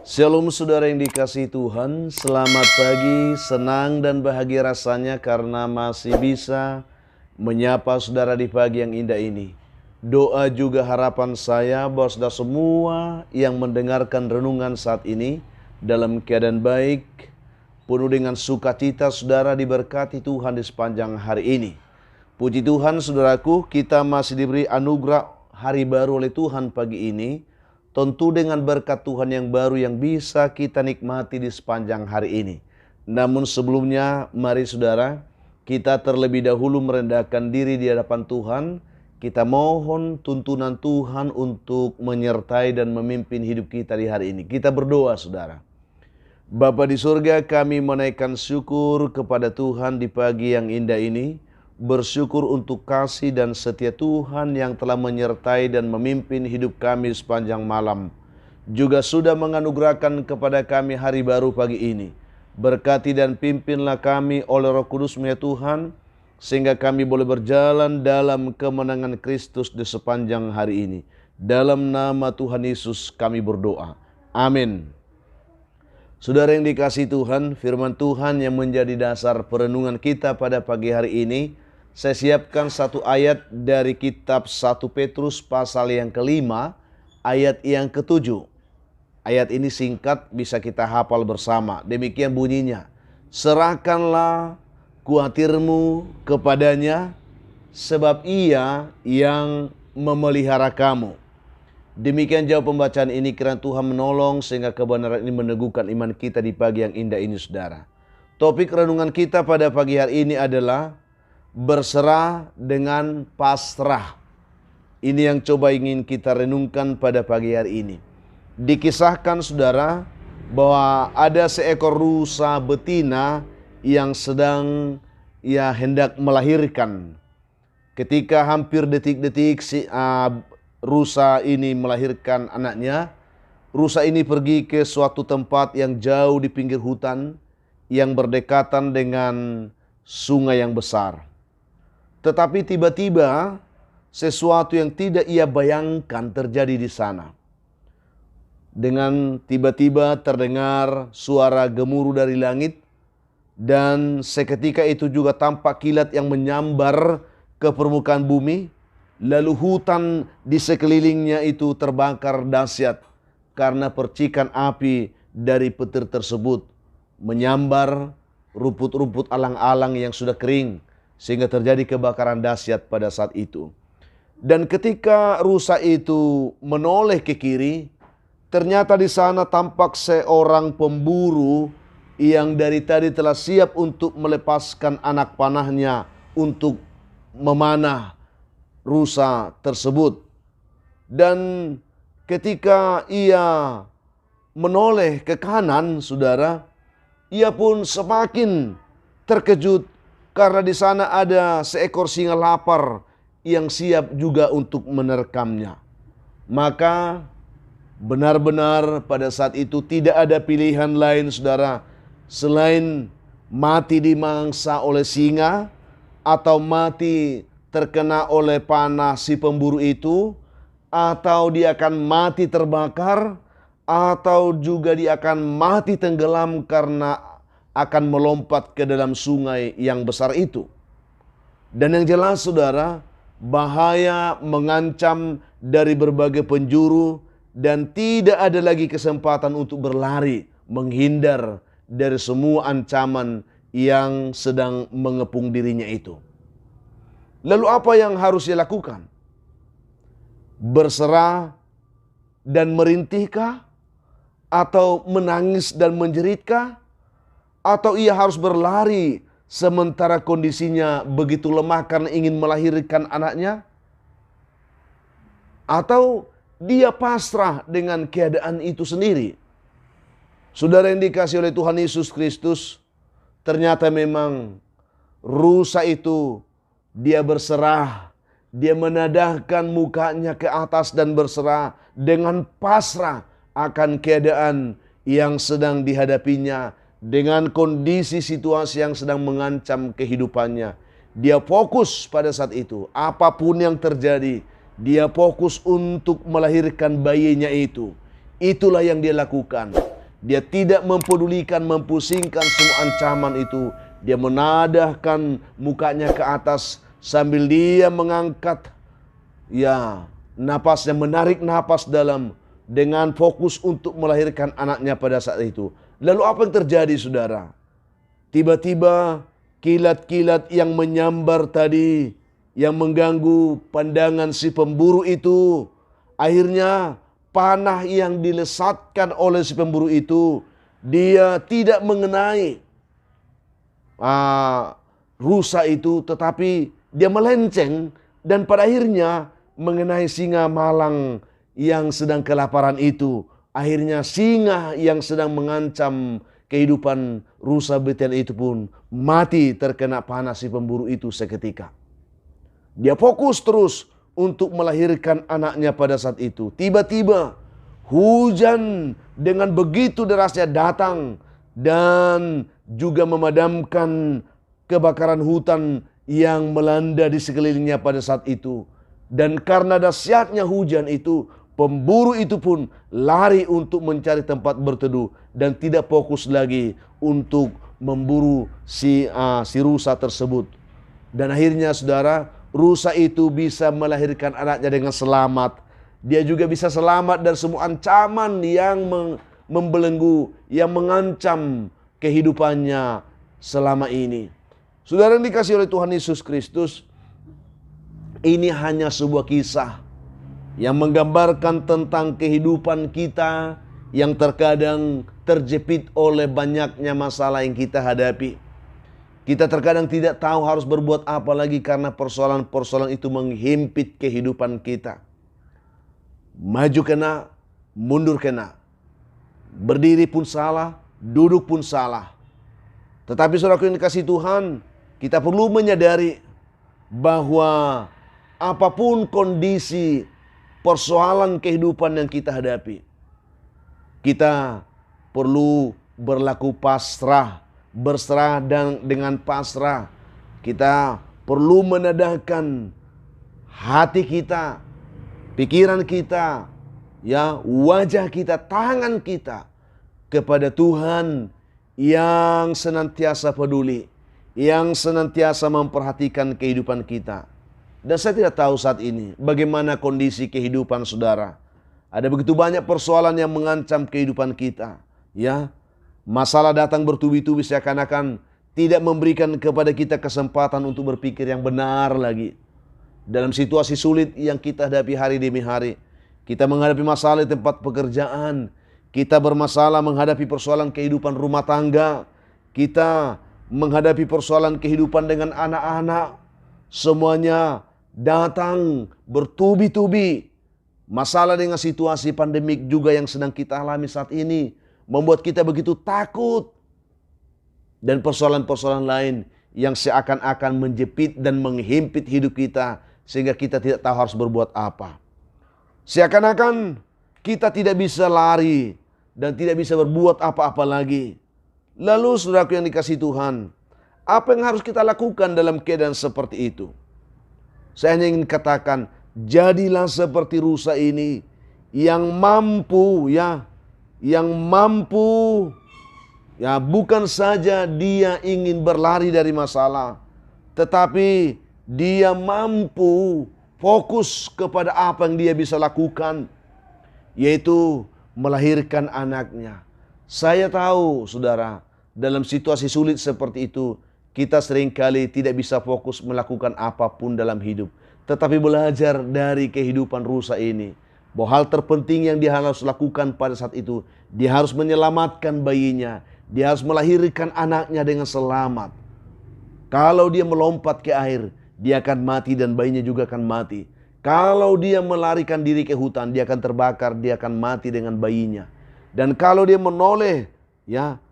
Shalom saudara yang dikasihi Tuhan, selamat pagi, senang dan bahagia rasanya karena masih bisa menyapa saudara di pagi yang indah ini. Doa juga harapan saya bahwa saudara semua yang mendengarkan renungan saat ini dalam keadaan baik, penuh dengan sukacita, saudara diberkati Tuhan di sepanjang hari ini. Puji Tuhan saudaraku, kita masih diberi anugerah hari baru oleh Tuhan pagi ini. Tentu dengan berkat Tuhan yang baru yang bisa kita nikmati di sepanjang hari ini. Namun sebelumnya, mari saudara, kita terlebih dahulu merendahkan diri di hadapan Tuhan. Kita mohon tuntunan Tuhan untuk menyertai dan memimpin hidup kita di hari ini. Kita berdoa saudara. Bapa di surga, kami menaikkan syukur kepada Tuhan di pagi yang indah ini. Bersyukur untuk kasih dan setia Tuhan yang telah menyertai dan memimpin hidup kami sepanjang malam. Juga sudah menganugerahkan kepada kami hari baru pagi ini. Berkati dan pimpinlah kami oleh Roh Kudus-Mu ya Tuhan, sehingga kami boleh berjalan dalam kemenangan Kristus di sepanjang hari ini. Dalam nama Tuhan Yesus kami berdoa. Amin. Saudara yang dikasihi Tuhan, firman Tuhan yang menjadi dasar perenungan kita pada pagi hari ini, saya siapkan satu ayat dari kitab 1 Petrus pasal yang kelima, ayat yang ketujuh. Ayat ini singkat, bisa kita hafal bersama. Demikian bunyinya. Serahkanlah kuatirmu kepadanya, sebab ia yang memelihara kamu. Demikian jawab pembacaan ini, kiranya Tuhan menolong sehingga kebenaran ini meneguhkan iman kita di pagi yang indah ini saudara. Topik renungan kita pada pagi hari ini adalah berserah dengan pasrah. Ini yang coba ingin kita renungkan pada pagi hari ini. Dikisahkan saudara bahwa ada seekor rusa betina yang sedang hendak melahirkan. Ketika hampir detik-detik rusa ini melahirkan anaknya, rusa ini pergi ke suatu tempat yang jauh di pinggir hutan yang berdekatan dengan sungai yang besar. Tetapi tiba-tiba sesuatu yang tidak ia bayangkan terjadi di sana. Dengan tiba-tiba terdengar suara gemuruh dari langit, dan seketika itu juga tampak kilat yang menyambar ke permukaan bumi. Lalu hutan di sekelilingnya itu terbakar dahsyat karena percikan api dari petir tersebut menyambar rumput-rumput alang-alang yang sudah kering, sehingga terjadi kebakaran dahsyat pada saat itu. Dan ketika rusa itu menoleh ke kiri, ternyata di sana tampak seorang pemburu yang dari tadi telah siap untuk melepaskan anak panahnya untuk memanah rusa tersebut. Dan ketika ia menoleh ke kanan, saudara, ia pun semakin terkejut karena di sana ada seekor singa lapar yang siap juga untuk menerkamnya. Maka benar-benar pada saat itu tidak ada pilihan lain saudara, selain mati dimangsa oleh singa atau mati terkena oleh panah si pemburu itu, atau dia akan mati terbakar, atau juga dia akan mati tenggelam karena akan melompat ke dalam sungai yang besar itu. Dan yang jelas saudara, bahaya mengancam dari berbagai penjuru dan tidak ada lagi kesempatan untuk berlari, menghindar dari semua ancaman yang sedang mengepung dirinya itu. Lalu apa yang harus dia lakukan? Berserah dan merintihkah? Atau menangis dan menjeritkah? Atau ia harus berlari sementara kondisinya begitu lemah karena ingin melahirkan anaknya? Atau dia pasrah dengan keadaan itu sendiri? Saudara yang dikasihi oleh Tuhan Yesus Kristus, ternyata memang rusa itu dia berserah, dia menadahkan mukanya ke atas dan berserah dengan pasrah akan keadaan yang sedang dihadapinya, dengan kondisi situasi yang sedang mengancam kehidupannya. Dia fokus pada saat itu, apapun yang terjadi, dia fokus untuk melahirkan bayinya itu. Itulah yang dia lakukan. Dia tidak mempedulikan, mempusingkan semua ancaman itu. Dia menadahkan mukanya ke atas sambil dia mengangkat napasnya, menarik napas dalam dengan fokus untuk melahirkan anaknya pada saat itu. Lalu apa yang terjadi, saudara? Tiba-tiba kilat-kilat yang menyambar tadi, yang mengganggu pandangan si pemburu itu, akhirnya panah yang dilesatkan oleh si pemburu itu, dia tidak mengenai rusa itu, tetapi dia melenceng dan pada akhirnya mengenai singa malang yang sedang kelaparan itu. Akhirnya singa yang sedang mengancam kehidupan rusa betina itu pun mati terkena panah si pemburu itu seketika. Dia fokus terus untuk melahirkan anaknya pada saat itu. Tiba-tiba hujan dengan begitu derasnya datang dan juga memadamkan kebakaran hutan yang melanda di sekelilingnya pada saat itu. Dan karena dahsyatnya hujan itu, pemburu itu pun lari untuk mencari tempat berteduh dan tidak fokus lagi untuk memburu si rusa tersebut. Dan akhirnya, saudara, rusa itu bisa melahirkan anaknya dengan selamat. Dia juga bisa selamat dari semua ancaman yang membelenggu, yang mengancam kehidupannya selama ini. Saudara yang dikasihi oleh Tuhan Yesus Kristus, ini hanya sebuah kisah yang menggambarkan tentang kehidupan kita yang terkadang terjepit oleh banyaknya masalah yang kita hadapi. Kita terkadang tidak tahu harus berbuat apa lagi karena persoalan-persoalan itu menghimpit kehidupan kita. Maju kena, mundur kena. Berdiri pun salah, duduk pun salah. Tetapi saudaraku yang dikasihi Tuhan, kita perlu menyadari bahwa apapun kondisi persoalan kehidupan yang kita hadapi, kita perlu berlaku pasrah, berserah dan dengan pasrah. Kita perlu menadahkan hati kita, pikiran kita, wajah kita, tangan kita kepada Tuhan yang senantiasa peduli, yang senantiasa memperhatikan kehidupan kita. Dan saya tidak tahu saat ini bagaimana kondisi kehidupan saudara. Ada begitu banyak persoalan yang mengancam kehidupan kita. Masalah datang bertubi-tubi seakan-akan tidak memberikan kepada kita kesempatan untuk berpikir yang benar lagi. Dalam situasi sulit yang kita hadapi hari demi hari, kita menghadapi masalah di tempat pekerjaan, kita bermasalah menghadapi persoalan kehidupan rumah tangga, kita menghadapi persoalan kehidupan dengan anak-anak, semuanya datang bertubi-tubi. Masalah dengan situasi pandemik juga yang sedang kita alami saat ini membuat kita begitu takut. Dan persoalan-persoalan lain yang seakan-akan menjepit dan menghimpit hidup kita sehingga kita tidak tahu harus berbuat apa. Seakan-akan kita tidak bisa lari dan tidak bisa berbuat apa-apa lagi. Lalu saudaraku yang dikasihi Tuhan, apa yang harus kita lakukan dalam keadaan seperti itu? Saya hanya ingin katakan, jadilah seperti rusa ini yang mampu bukan saja dia ingin berlari dari masalah, tetapi dia mampu fokus kepada apa yang dia bisa lakukan, yaitu melahirkan anaknya. Saya tahu, saudara, dalam situasi sulit seperti itu, kita seringkali tidak bisa fokus melakukan apapun dalam hidup. Tetapi belajar dari kehidupan rusa ini, bahwa hal terpenting yang dia harus lakukan pada saat itu, dia harus menyelamatkan bayinya. Dia harus melahirkan anaknya dengan selamat. Kalau dia melompat ke air, dia akan mati dan bayinya juga akan mati. Kalau dia melarikan diri ke hutan, dia akan terbakar, dia akan mati dengan bayinya. Dan kalau dia menoleh,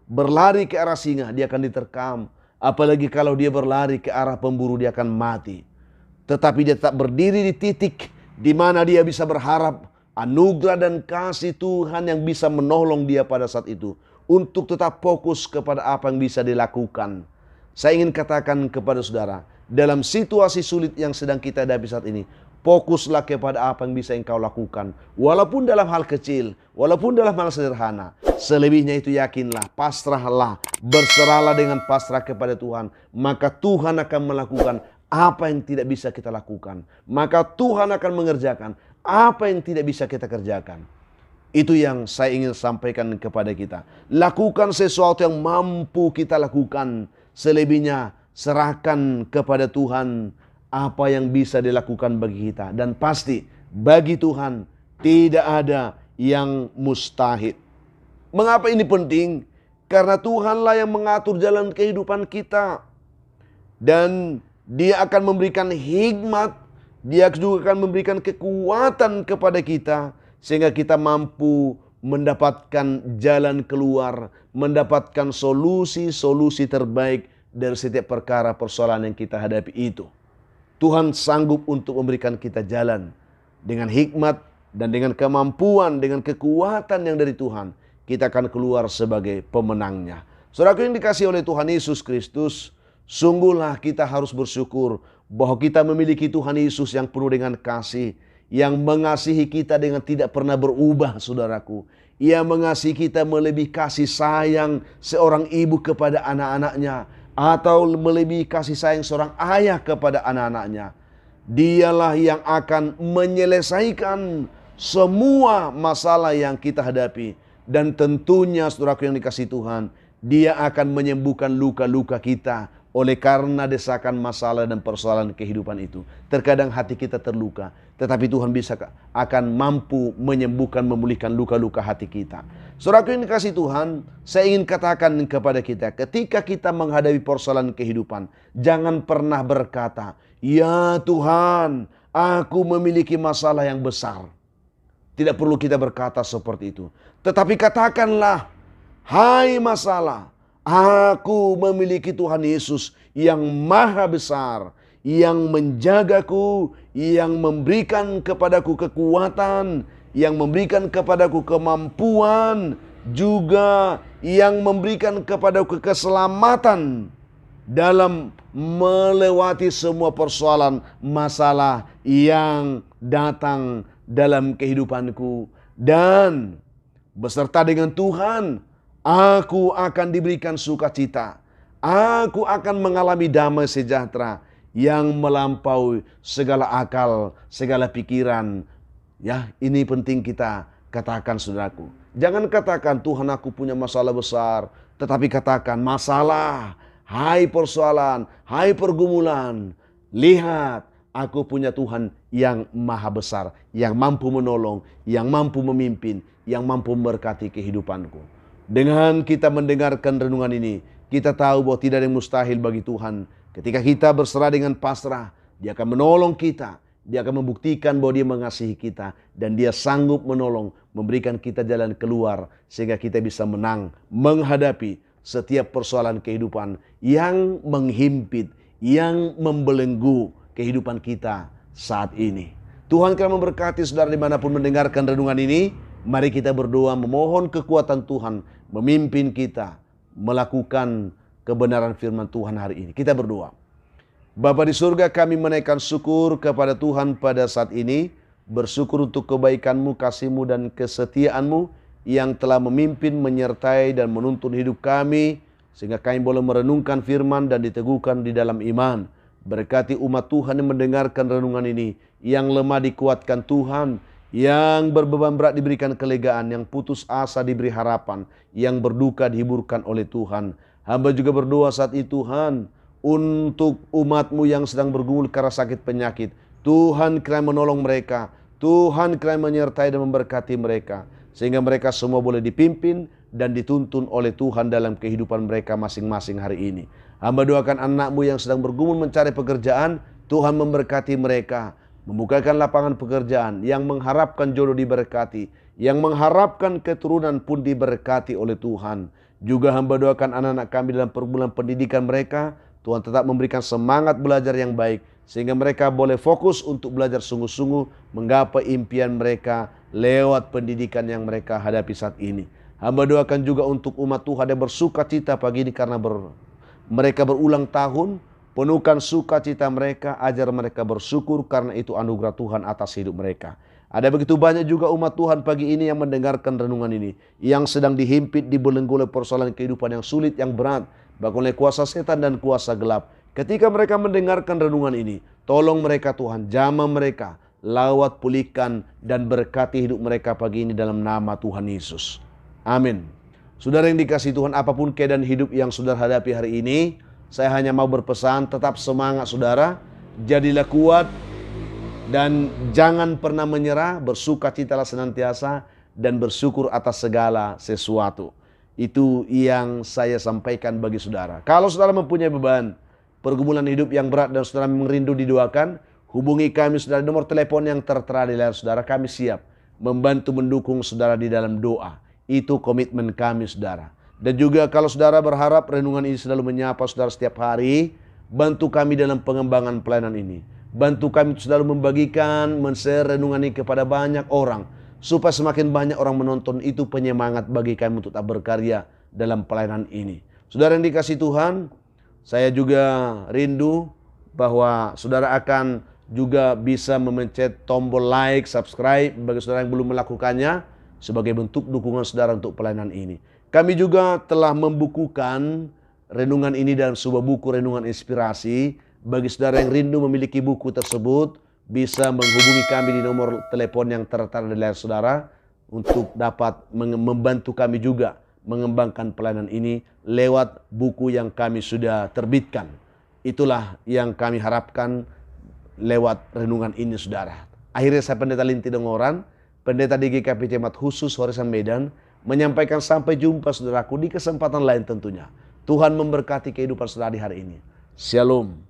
berlari ke arah singa, dia akan diterkam. Apalagi kalau dia berlari ke arah pemburu, dia akan mati. Tetapi dia tetap berdiri di titik di mana dia bisa berharap anugerah dan kasih Tuhan yang bisa menolong dia pada saat itu. Untuk tetap fokus kepada apa yang bisa dilakukan. Saya ingin katakan kepada saudara, dalam situasi sulit yang sedang kita hadapi saat ini, Fokuslah kepada apa yang bisa engkau lakukan. Walaupun dalam hal kecil, walaupun dalam hal sederhana. Selebihnya itu yakinlah, pasrahlah, berserahlah dengan pasrah kepada Tuhan. Maka Tuhan akan melakukan apa yang tidak bisa kita lakukan. Maka Tuhan akan mengerjakan apa yang tidak bisa kita kerjakan. Itu yang saya ingin sampaikan kepada kita. Lakukan sesuatu yang mampu kita lakukan. Selebihnya serahkan kepada Tuhan apa yang bisa dilakukan bagi kita. Dan pasti bagi Tuhan tidak ada yang mustahil. Mengapa ini penting? Karena Tuhanlah yang mengatur jalan kehidupan kita. Dan Dia akan memberikan hikmat. Dia juga akan memberikan kekuatan kepada kita. Sehingga kita mampu mendapatkan jalan keluar. Mendapatkan solusi-solusi terbaik dari setiap perkara persoalan yang kita hadapi itu. Tuhan sanggup untuk memberikan kita jalan. Dengan hikmat dan dengan kemampuan, dengan kekuatan yang dari Tuhan. Kita akan keluar sebagai pemenangnya. Saudaraku yang dikasihi oleh Tuhan Yesus Kristus, sungguhlah kita harus bersyukur bahwa kita memiliki Tuhan Yesus yang penuh dengan kasih. Yang mengasihi kita dengan tidak pernah berubah, saudaraku. Ia mengasihi kita melebihi kasih sayang seorang ibu kepada anak-anaknya. Atau melebihi kasih sayang seorang ayah kepada anak-anaknya. Dialah yang akan menyelesaikan semua masalah yang kita hadapi. Dan tentunya saudaraku yang dikasihi Tuhan, Dia akan menyembuhkan luka-luka kita. Oleh karena desakan masalah dan persoalan kehidupan itu. Terkadang hati kita terluka. Tetapi Tuhan akan mampu menyembuhkan, memulihkan luka-luka hati kita. Saudaraku yang dikasihi Tuhan, saya ingin katakan kepada kita, ketika kita menghadapi persoalan kehidupan, jangan pernah berkata, "Ya Tuhan, aku memiliki masalah yang besar." Tidak perlu kita berkata seperti itu. Tetapi katakanlah, "Hai masalah, aku memiliki Tuhan Yesus yang maha besar, yang menjagaku, yang memberikan kepadaku kekuatan, yang memberikan kepadaku kemampuan, juga yang memberikan kepadaku keselamatan dalam melewati semua persoalan masalah yang datang dalam kehidupanku. Dan beserta dengan Tuhan, aku akan diberikan sukacita. Aku akan mengalami damai sejahtera yang melampaui segala akal, segala pikiran." Ya, ini penting kita katakan, saudaraku. Jangan katakan, "Tuhan, aku punya masalah besar." Tetapi katakan, "Masalah, hai persoalan, hai pergumulan. Lihat, aku punya Tuhan yang maha besar, yang mampu menolong, yang mampu memimpin, yang mampu memberkati kehidupanku." Dengan kita mendengarkan renungan ini, kita tahu bahwa tidak ada yang mustahil bagi Tuhan. Ketika kita berserah dengan pasrah, Dia akan menolong kita. Dia akan membuktikan bahwa Dia mengasihi kita. Dan Dia sanggup menolong, memberikan kita jalan keluar. Sehingga kita bisa menang, menghadapi setiap persoalan kehidupan yang menghimpit, yang membelenggu kehidupan kita saat ini. Tuhan akan memberkati saudara dimanapun mendengarkan renungan ini. Mari kita berdoa memohon kekuatan Tuhan memimpin kita melakukan kebenaran firman Tuhan hari ini. Kita berdoa. Bapa di surga, kami menaikkan syukur kepada Tuhan pada saat ini. Bersyukur untuk kebaikan-Mu, kasih-Mu, dan kesetiaan-Mu yang telah memimpin, menyertai, dan menuntun hidup kami. Sehingga kami boleh merenungkan firman dan diteguhkan di dalam iman. Berkati umat Tuhan yang mendengarkan renungan ini. Yang lemah dikuatkan Tuhan. Yang berbeban berat diberikan kelegaan, yang putus asa diberi harapan, yang berduka dihiburkan oleh Tuhan. Hamba juga berdoa saat itu, Tuhan, untuk umat-Mu yang sedang bergumul karena sakit penyakit. Tuhan kiranya menolong mereka, Tuhan kiranya menyertai dan memberkati mereka, sehingga mereka semua boleh dipimpin dan dituntun oleh Tuhan dalam kehidupan mereka masing-masing hari ini. Hamba doakan anak-Mu yang sedang bergumul mencari pekerjaan, Tuhan memberkati mereka. Membukakan lapangan pekerjaan, yang mengharapkan jodoh diberkati, yang mengharapkan keturunan pun diberkati oleh Tuhan. Juga hamba doakan anak-anak kami dalam pergumulan pendidikan mereka, Tuhan tetap memberikan semangat belajar yang baik, sehingga mereka boleh fokus untuk belajar sungguh-sungguh menggapai impian mereka lewat pendidikan yang mereka hadapi saat ini. Hamba doakan juga untuk umat Tuhan yang bersuka cita pagi ini karena mereka berulang tahun, Penuhkan sukacita mereka, ajar mereka bersyukur karena itu anugerah Tuhan atas hidup mereka. Ada begitu banyak juga umat Tuhan pagi ini yang mendengarkan renungan ini, yang sedang dihimpit, dibelenggu oleh persoalan kehidupan yang sulit, yang berat, bahkan oleh kuasa setan dan kuasa gelap. Ketika mereka mendengarkan renungan ini, tolong mereka Tuhan, jamah mereka, lawat, pulihkan, dan berkati hidup mereka pagi ini dalam nama Tuhan Yesus. Amin. Saudara yang dikasihi Tuhan, apapun keadaan hidup yang saudara hadapi hari ini, saya hanya mau berpesan, tetap semangat saudara, jadilah kuat, dan jangan pernah menyerah, bersukacitalah senantiasa, dan bersyukur atas segala sesuatu. Itu yang saya sampaikan bagi saudara. Kalau saudara mempunyai beban, pergumulan hidup yang berat dan saudara merindu didoakan, hubungi kami saudara, nomor telepon yang tertera di layar saudara. Kami siap membantu mendukung saudara di dalam doa. Itu komitmen kami saudara. Dan juga kalau saudara berharap renungan ini selalu menyapa saudara setiap hari, bantu kami dalam pengembangan pelayanan ini. Bantu kami selalu membagikan, men-share renungan ini kepada banyak orang. Supaya semakin banyak orang menonton, itu penyemangat bagi kami untuk tetap berkarya dalam pelayanan ini. Saudara yang dikasihi Tuhan, saya juga rindu bahwa saudara akan juga bisa memencet tombol like, subscribe bagi saudara yang belum melakukannya sebagai bentuk dukungan saudara untuk pelayanan ini. Kami juga telah membukukan renungan ini dalam sebuah buku renungan inspirasi. Bagi saudara yang rindu memiliki buku tersebut, bisa menghubungi kami di nomor telepon yang tertera di layar saudara untuk dapat membantu kami juga mengembangkan pelayanan ini lewat buku yang kami sudah terbitkan. Itulah yang kami harapkan lewat renungan ini saudara. Akhirnya saya Pendeta Linti Dongoran, Pendeta di GKP Jemaat Khusus Horesan Medan, menyampaikan sampai jumpa saudaraku di kesempatan lain tentunya. Tuhan memberkati kehidupan saudara di hari ini. Shalom.